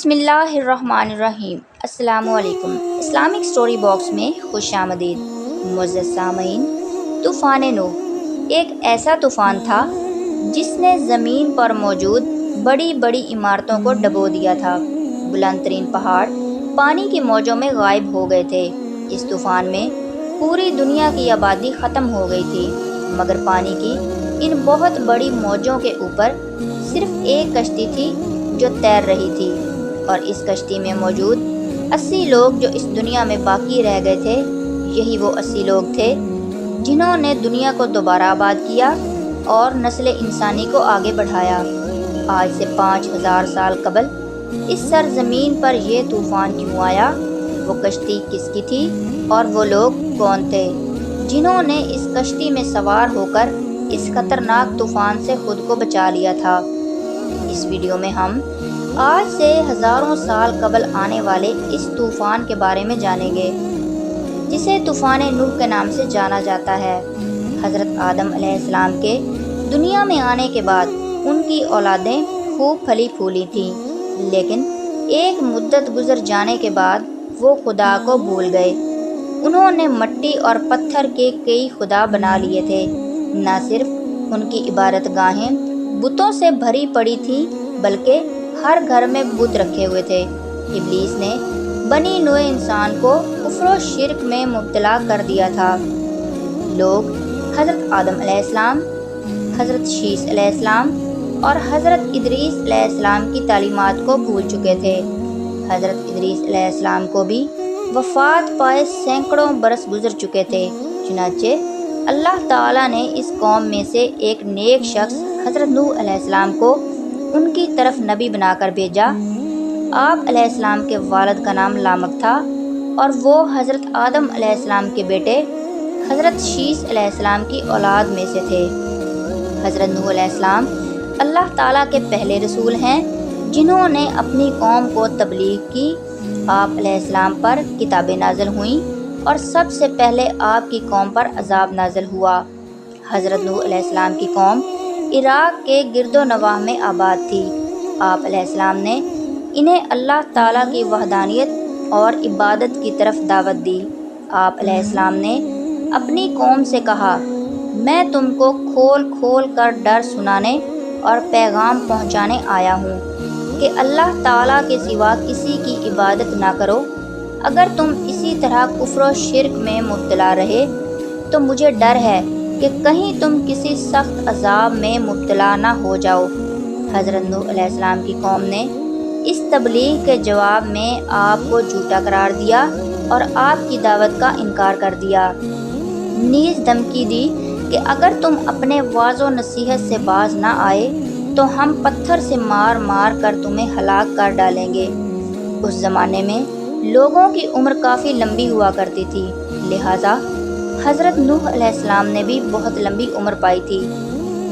بسم اللہ الرحمن الرحیم۔ السلام علیکم۔ اسلامک سٹوری باکس میں خوش آمدید۔ معزز سامعین، طوفان نوح ایک ایسا طوفان تھا جس نے زمین پر موجود بڑی بڑی عمارتوں کو ڈبو دیا تھا۔ بلند ترین پہاڑ پانی کی موجوں میں غائب ہو گئے تھے۔ اس طوفان میں پوری دنیا کی آبادی ختم ہو گئی تھی، مگر پانی کی ان بہت بڑی موجوں کے اوپر صرف ایک کشتی تھی جو تیر رہی تھی، اور اس کشتی میں موجود 80 لوگ جو اس دنیا میں باقی رہ گئے تھے، یہی وہ 80 لوگ تھے جنہوں نے دنیا کو دوبارہ آباد کیا اور نسل انسانی کو آگے بڑھایا۔ آج سے 5000 سال قبل اس سرزمین پر یہ طوفان کیوں آیا؟ وہ کشتی کس کی تھی اور وہ لوگ کون تھے جنہوں نے اس کشتی میں سوار ہو کر اس خطرناک طوفان سے خود کو بچا لیا تھا؟ اس ویڈیو میں ہم آج سے ہزاروں سال قبل آنے والے اس طوفان کے بارے میں جانیں گے، جسے طوفان نوح کے نام سے جانا جاتا ہے۔ حضرت آدم علیہ السلام کے دنیا میں آنے کے بعد ان کی اولادیں خوب پھلی پھولی تھیں، لیکن ایک مدت گزر جانے کے بعد وہ خدا کو بھول گئے۔ انہوں نے مٹی اور پتھر کے کئی خدا بنا لیے تھے۔ نہ صرف ان کی عبادت گاہیں بتوں سے بھری پڑی تھیں، بلکہ ہر گھر میں بت رکھے ہوئے تھے۔ ابلیس نے بنی نوع انسان کو کفر و شرک میں مبتلا کر دیا تھا۔ لوگ حضرت آدم علیہ السلام، حضرت شیس علیہ السلام اور حضرت ادریس علیہ السلام کی تعلیمات کو بھول چکے تھے۔ حضرت ادریس علیہ السلام کو بھی وفات پائے سینکڑوں برس گزر چکے تھے، چنانچہ اللہ تعالیٰ نے اس قوم میں سے ایک نیک شخص حضرت نوح علیہ السلام کو ان کی طرف نبی بنا کر بھیجا۔ آپ علیہ السلام کے والد کا نام لامک تھا اور وہ حضرت آدم علیہ السلام کے بیٹے حضرت شیس علیہ السلام کی اولاد میں سے تھے۔ حضرت نوح علیہ السلام اللہ تعالیٰ کے پہلے رسول ہیں جنہوں نے اپنی قوم کو تبلیغ کی۔ آپ علیہ السلام پر کتابیں نازل ہوئیں اور سب سے پہلے آپ کی قوم پر عذاب نازل ہوا۔ حضرت نوح علیہ السلام کی قوم عراق کے گرد و نواح میں آباد تھی۔ آپ علیہ السلام نے انہیں اللہ تعالیٰ کی وحدانیت اور عبادت کی طرف دعوت دی۔ آپ علیہ السلام نے اپنی قوم سے کہا، میں تم کو کھول کھول کر ڈر سنانے اور پیغام پہنچانے آیا ہوں کہ اللہ تعالیٰ کے سوا کسی کی عبادت نہ کرو۔ اگر تم اسی طرح کفر و شرک میں مبتلا رہے تو مجھے ڈر ہے کہ کہیں تم کسی سخت عذاب میں مبتلا نہ ہو جاؤ۔ حضرت نوح علیہ السلام کی قوم نے اس تبلیغ کے جواب میں آپ کو جھوٹا قرار دیا اور آپ کی دعوت کا انکار کر دیا۔ نیز دھمکی دی کہ اگر تم اپنے وعظ و نصیحت سے باز نہ آئے تو ہم پتھر سے مار مار کر تمہیں ہلاک کر ڈالیں گے۔ اس زمانے میں لوگوں کی عمر کافی لمبی ہوا کرتی تھی، لہٰذا حضرت نوح علیہ السلام نے بھی بہت لمبی عمر پائی تھی۔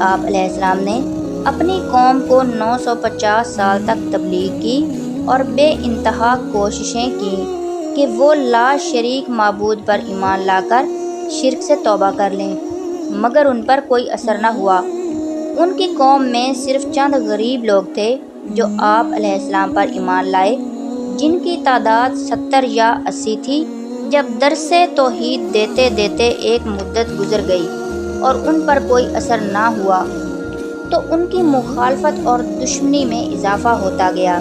آپ علیہ السلام نے اپنی قوم کو 950 سال تک تبلیغ کی اور بے انتہا کوششیں کیں کہ وہ لا شریک معبود پر ایمان لا کر شرک سے توبہ کر لیں، مگر ان پر کوئی اثر نہ ہوا۔ ان کی قوم میں صرف چند غریب لوگ تھے جو آپ علیہ السلام پر ایمان لائے، جن کی تعداد 70 یا 80 تھی۔ جب درس توحید دیتے دیتے ایک مدت گزر گئی اور ان پر کوئی اثر نہ ہوا تو ان کی مخالفت اور دشمنی میں اضافہ ہوتا گیا۔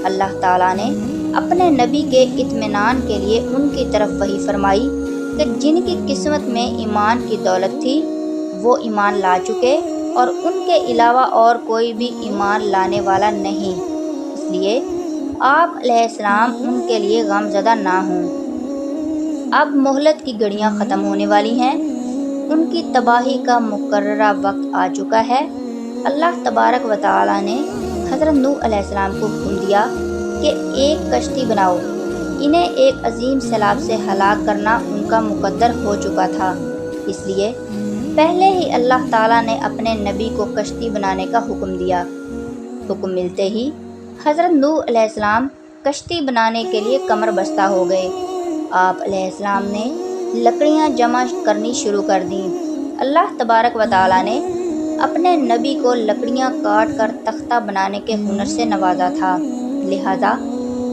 اللہ تعالیٰ نے اپنے نبی کے اطمینان کے لیے ان کی طرف وحی فرمائی کہ جن کی قسمت میں ایمان کی دولت تھی وہ ایمان لا چکے اور ان کے علاوہ اور کوئی بھی ایمان لانے والا نہیں، اس لیے آپ علیہ السلام ان کے لیے غم زدہ نہ ہوں۔ اب مہلت کی گھڑیاں ختم ہونے والی ہیں، ان کی تباہی کا مقررہ وقت آ چکا ہے۔ اللہ تبارک و تعالیٰ نے حضرت نوح علیہ السلام کو حکم دیا کہ ایک کشتی بناؤ۔ انہیں ایک عظیم سیلاب سے ہلاک کرنا ان کا مقدر ہو چکا تھا، اس لیے پہلے ہی اللہ تعالیٰ نے اپنے نبی کو کشتی بنانے کا حکم دیا۔ حکم ملتے ہی حضرت نوح علیہ السلام کشتی بنانے کے لیے کمر بستہ ہو گئے۔ آپ علیہ السلام نے لکڑیاں جمع کرنی شروع کر دیں۔ اللہ تبارک و تعالیٰ نے اپنے نبی کو لکڑیاں کاٹ کر تختہ بنانے کے ہنر سے نوازا تھا، لہٰذا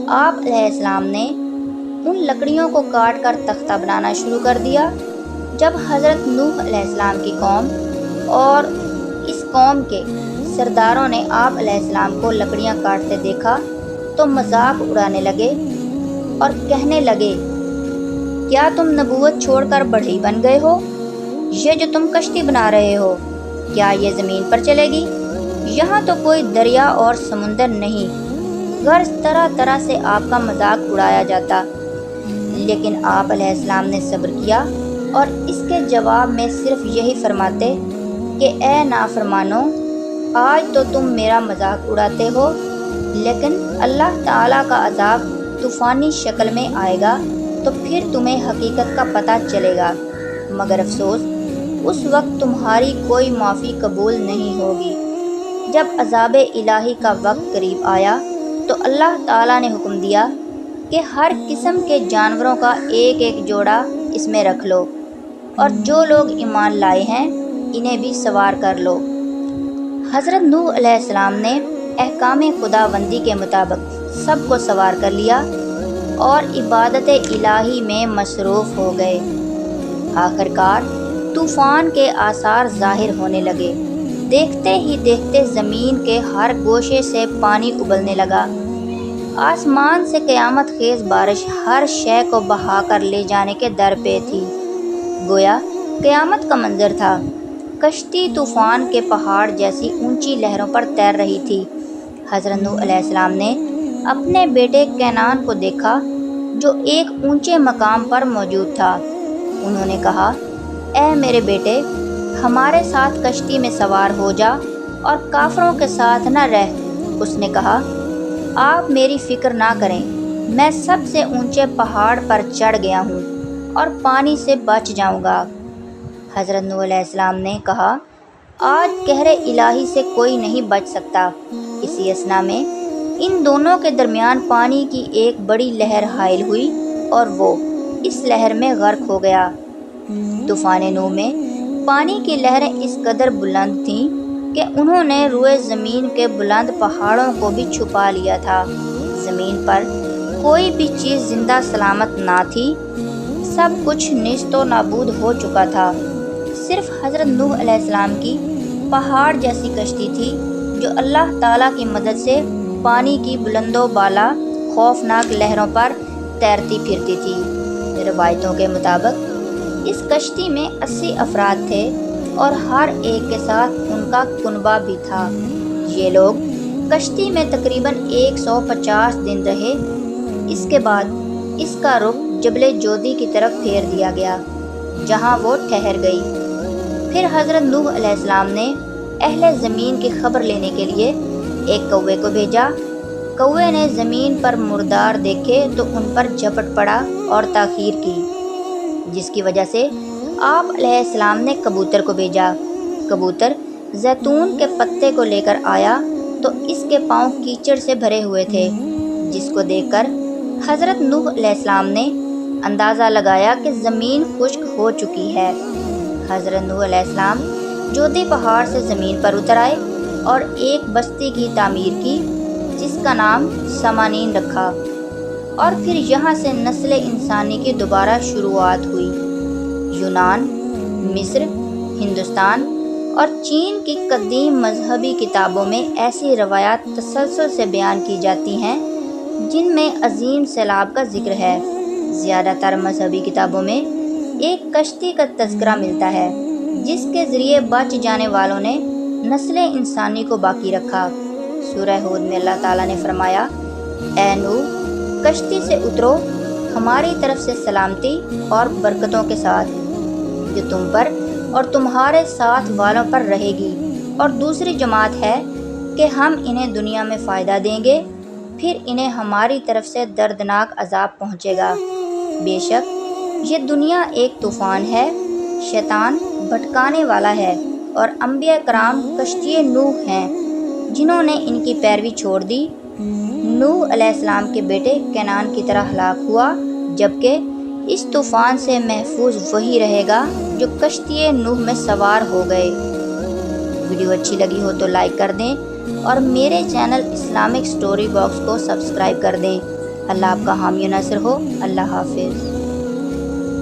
آپ علیہ السلام نے ان لکڑیوں کو کاٹ کر تختہ بنانا شروع کر دیا۔ جب حضرت نوح علیہ السلام کی قوم اور اس قوم کے سرداروں نے آپ علیہ السلام کو لکڑیاں کاٹتے دیکھا تو مذاق اڑانے لگے اور کہنے لگے، کیا تم نبوت چھوڑ کر بڑھئی بن گئے ہو؟ یہ جو تم کشتی بنا رہے ہو، کیا یہ زمین پر چلے گی؟ یہاں تو کوئی دریا اور سمندر نہیں۔ غرض طرح طرح سے آپ کا مذاق اڑایا جاتا، لیکن آپ علیہ السلام نے صبر کیا اور اس کے جواب میں صرف یہی فرماتے کہ اے نافرمانو، آج تو تم میرا مذاق اڑاتے ہو، لیکن اللہ تعالیٰ کا عذاب طوفانی شکل میں آئے گا تو پھر تمہیں حقیقت کا پتہ چلے گا، مگر افسوس اس وقت تمہاری کوئی معافی قبول نہیں ہوگی۔ جب عذاب الہی کا وقت قریب آیا تو اللہ تعالیٰ نے حکم دیا کہ ہر قسم کے جانوروں کا ایک ایک جوڑا اس میں رکھ لو، اور جو لوگ ایمان لائے ہیں انہیں بھی سوار کر لو۔ حضرت نوح علیہ السلام نے احکام خداوندی کے مطابق سب کو سوار کر لیا اور عبادت الہی میں مصروف ہو گئے۔ آخرکار طوفان کے آثار ظاہر ہونے لگے۔ دیکھتے ہی دیکھتے زمین کے ہر گوشے سے پانی ابلنے لگا۔ آسمان سے قیامت خیز بارش ہر شے کو بہا کر لے جانے کے در پہ تھی۔ گویا قیامت کا منظر تھا۔ کشتی طوفان کے پہاڑ جیسی اونچی لہروں پر تیر رہی تھی۔ حضرت نوح علیہ السلام نے اپنے بیٹے کینان کو دیکھا جو ایک اونچے مقام پر موجود تھا۔ انہوں نے کہا، اے میرے بیٹے، ہمارے ساتھ کشتی میں سوار ہو جا اور کافروں کے ساتھ نہ رہ۔ اس نے کہا، آپ میری فکر نہ کریں، میں سب سے اونچے پہاڑ پر چڑھ گیا ہوں اور پانی سے بچ جاؤں گا۔ حضرت نوح علیہ السلام نے کہا، آج قہر الہی سے کوئی نہیں بچ سکتا۔ اسی اثنا میں ان دونوں کے درمیان پانی کی ایک بڑی لہر حائل ہوئی اور وہ اس لہر میں غرق ہو گیا۔ طوفان نوح میں پانی کی لہریں اس قدر بلند تھیں کہ انہوں نے روئے زمین کے بلند پہاڑوں کو بھی چھپا لیا تھا۔ زمین پر کوئی بھی چیز زندہ سلامت نہ تھی، سب کچھ نیست و نابود ہو چکا تھا۔ صرف حضرت نوح علیہ السلام کی پہاڑ جیسی کشتی تھی جو اللہ تعالیٰ کی مدد سے پانی کی بلند و بالا خوفناک لہروں پر تیرتی پھرتی تھی۔ روایتوں کے مطابق اس کشتی میں 80 افراد تھے اور ہر ایک کے ساتھ ان کا کنبہ بھی تھا۔ یہ لوگ کشتی میں تقریباً 150 دن رہے۔ اس کے بعد اس کا رخ جبل جودی کی طرف پھیر دیا گیا، جہاں وہ ٹھہر گئی۔ پھر حضرت نوح علیہ السلام نے اہل زمین کی خبر لینے کے لیے ایک کوے کو بھیجا۔ کوے نے زمین پر مردار دیکھے تو ان پر جھپٹ پڑا اور تاخیر کی، جس کی وجہ سے آپ علیہ السلام نے کبوتر کو بھیجا۔ کبوتر زیتون کے پتے کو لے کر آیا تو اس کے پاؤں کیچڑ سے بھرے ہوئے تھے، جس کو دیکھ کر حضرت نوح علیہ السلام نے اندازہ لگایا کہ زمین خشک ہو چکی ہے۔ حضرت نوح علیہ السلام جودی پہاڑ سے زمین پر اتر آئے اور ایک بستی کی تعمیر کی جس کا نام سامانین رکھا، اور پھر یہاں سے نسل انسانی کی دوبارہ شروعات ہوئی۔ یونان، مصر، ہندوستان اور چین کی قدیم مذہبی کتابوں میں ایسی روایات تسلسل سے بیان کی جاتی ہیں جن میں عظیم سیلاب کا ذکر ہے۔ زیادہ تر مذہبی کتابوں میں ایک کشتی کا تذکرہ ملتا ہے جس کے ذریعے بچ جانے والوں نے نسل انسانی کو باقی رکھا۔ سورہ ہود میں اللہ تعالیٰ نے فرمایا، اے نوح، کشتی سے اترو ہماری طرف سے سلامتی اور برکتوں کے ساتھ، جو تم پر اور تمہارے ساتھ والوں پر رہے گی۔ اور دوسری جماعت ہے کہ ہم انہیں دنیا میں فائدہ دیں گے، پھر انہیں ہماری طرف سے دردناک عذاب پہنچے گا۔ بے شک یہ دنیا ایک طوفان ہے، شیطان بھٹکانے والا ہے، اور انبیاء کرام کشتی نوح ہیں جنہوں نے ان کی پیروی چھوڑ دی۔ نوح علیہ السلام کے بیٹے کینان کی طرح ہلاک ہوا، جبکہ اس طوفان سے محفوظ وہی رہے گا جو کشتی نوح میں سوار ہو گئے۔ ویڈیو اچھی لگی ہو تو لائک کر دیں اور میرے چینل اسلامک سٹوری باکس کو سبسکرائب کر دیں۔ اللہ آپ کا حامی و ناصر ہو۔ اللہ حافظ۔